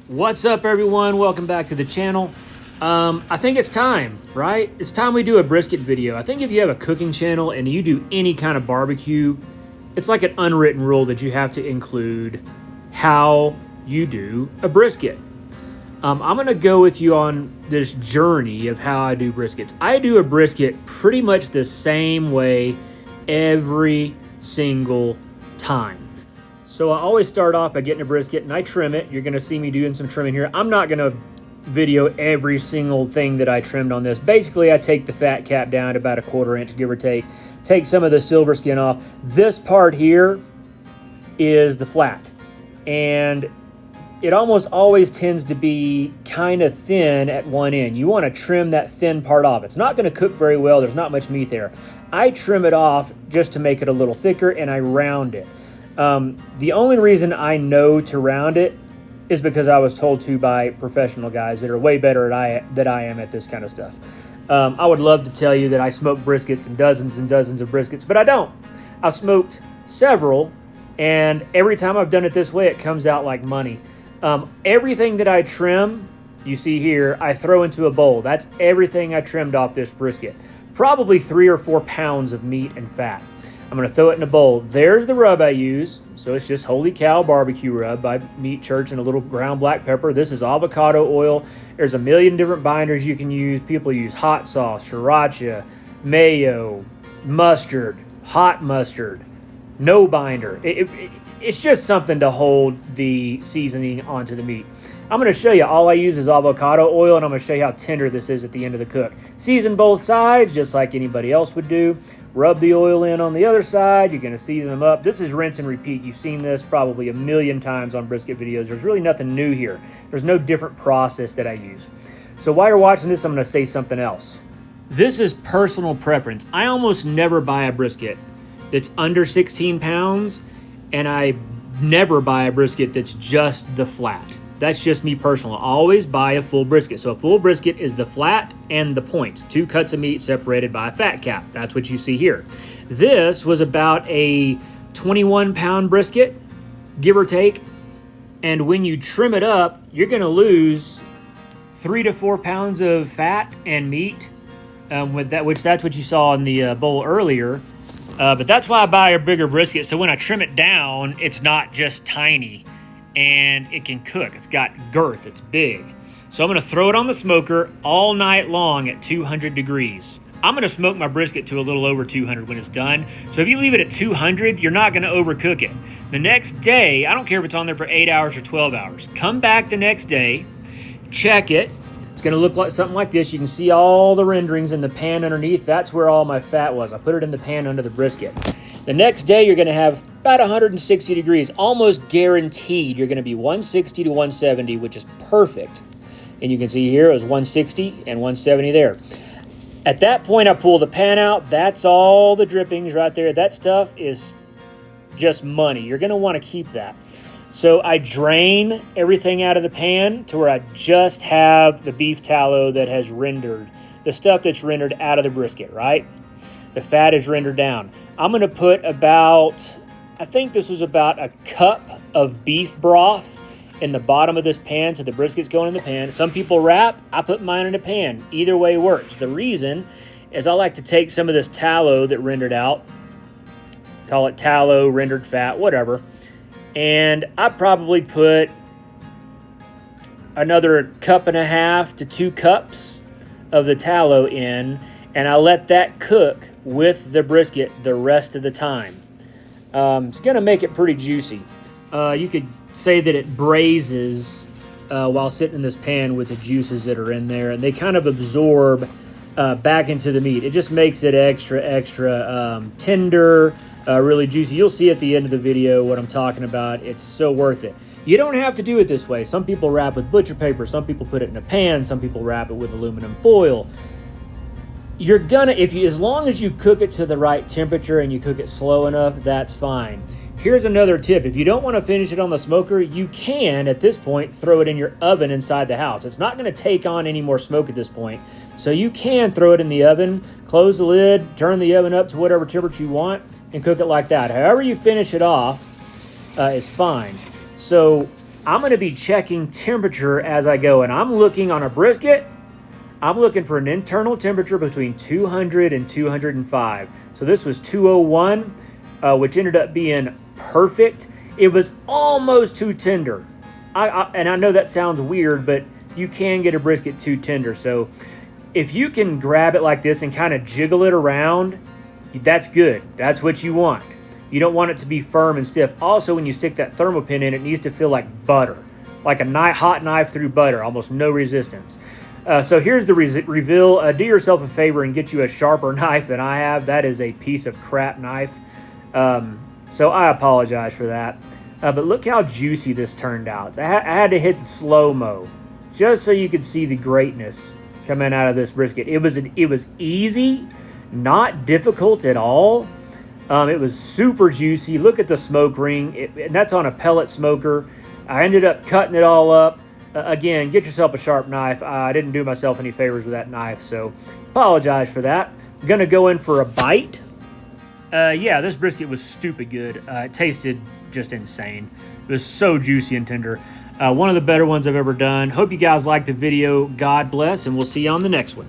What's up, everyone? Welcome back to the channel. I think it's time, right? It's time we do a brisket video. I think if you have a cooking channel and you do any kind of barbecue, it's like an unwritten rule that you have to include how you do a brisket. I'm going to go with you on this journey of how I do briskets. I do a brisket pretty much the same way every single time. So I always start off by getting a brisket and I trim it. You're gonna see me doing some trimming here. I'm not gonna video every single thing that I trimmed on this. Basically, I take the fat cap down to about 1/4 inch, give or take some of the silver skin off. This part here is the flat. And it almost always tends to be kind of thin at one end. You wanna trim that thin part off. It's not gonna cook very well. There's not much meat there. I trim it off just to make it a little thicker and I round it. The only reason I know to round it is because I was told to by professional guys that are way better than I am at this kind of stuff. I would love to tell you that I smoke briskets and dozens of briskets, but I don't. I've smoked several, and every time I've done it this way, it comes out like money. Everything that I trim, you see here, I throw into a bowl. That's everything I trimmed off this brisket. Probably 3 or 4 pounds of meat and fat. I'm going to throw it in a bowl. There's the rub I use. So it's just Holy Cow barbecue rub by Meat Church and a little ground black pepper. This is avocado oil. There's a million different binders you can use. People use hot sauce, sriracha, mayo, mustard, hot mustard, no binder. It's just something to hold the seasoning onto the meat. I'm going to show you, all I use is avocado oil, and I'm going to show you how tender this is at the end of the cook. Season both sides, just like anybody else would do. Rub the oil in on the other side. You're going to season them up. This is rinse and repeat. You've seen this probably a million times on brisket videos. There's really nothing new here. There's no different process that I use. So while you're watching this, I'm going to say something else. This is personal preference. I almost never buy a brisket that's under 16 pounds, and I never buy a brisket that's just the flat. That's just me personally. I always buy a full brisket. So a full brisket is the flat and the point. 2 cuts of meat separated by a fat cap. That's what you see here. This was about a 21-pound brisket, give or take. And when you trim it up, you're going to lose 3 to 4 pounds of fat and meat, that's what you saw in the bowl earlier. But that's why I buy a bigger brisket. So when I trim it down, it's not just tiny. And it can cook. It's got girth. It's big. So I'm going to throw it on the smoker all night long at 200 degrees. I'm going to smoke my brisket to a little over 200 when it's done. So if you leave it at 200, you're not going to overcook it. The next day, I don't care if it's on there for 8 hours or 12 hours. Come back the next day, check it. It's going to look like something like this. You can see all the renderings in the pan underneath. That's where all my fat was. I put it in the pan under the brisket. The next day, you're going to have about 160 degrees, almost guaranteed. You're going to be 160 to 170, which is perfect. And you can see here it was 160 and 170 there. At that point, I pull the pan out. That's all the drippings right there. That stuff is just money. You're going to want to keep that. So I drain everything out of the pan to where I just have the beef tallow that has rendered, the stuff that's rendered out of the brisket, right? The fat is rendered down. I'm going to put about, I think this was about a cup of beef broth in the bottom of this pan, so the brisket's going in the pan. Some people wrap. I put mine in a pan. Either way works. The reason is I like to take some of this tallow that rendered out, call it tallow, rendered fat, whatever, and I probably put another 1.5 to 2 cups of the tallow in, and I let that cook with the brisket the rest of the time. It's going to make it pretty juicy. You could say that it braises while sitting in this pan with the juices that are in there, and they kind of absorb back into the meat. It just makes it extra tender, really juicy. You'll see at the end of the video what I'm talking about. It's so worth it. You don't have to do it this way. Some people wrap with butcher paper. Some people put it in a pan. Some people wrap it with aluminum foil. You're gonna, as long as you cook it to the right temperature and you cook it slow enough, that's fine. Here's another tip. If you don't want to finish it on the smoker, you can, at this point, throw it in your oven inside the house. It's not going to take on any more smoke at this point. So you can throw it in the oven, close the lid, turn the oven up to whatever temperature you want, and cook it like that. However you finish it off is fine. So I'm going to be checking temperature as I go, and I'm looking on a brisket. I'm looking for an internal temperature between 200 and 205. So this was 201, which ended up being perfect. It was almost too tender. And I know that sounds weird, but you can get a brisket too tender. So if you can grab it like this and kind of jiggle it around, that's good. That's what you want. You don't want it to be firm and stiff. Also, when you stick that thermopin in, it needs to feel like butter, like a hot knife through butter, almost no resistance. So here's the reveal. Do yourself a favor and get you a sharper knife than I have. That is a piece of crap knife. So I apologize for that. But look how juicy this turned out. I had to hit the slow-mo just so you could see the greatness coming out of this brisket. It was easy, not difficult at all. It was super juicy. Look at the smoke ring. And that's on a pellet smoker. I ended up cutting it all up. Again, get yourself a sharp knife. I didn't do myself any favors with that knife, so apologize for that. I'm going to go in for a bite. Yeah, this brisket was stupid good. It tasted just insane. It was so juicy and tender. One of the better ones I've ever done. Hope you guys liked the video. God bless, and we'll see you on the next one.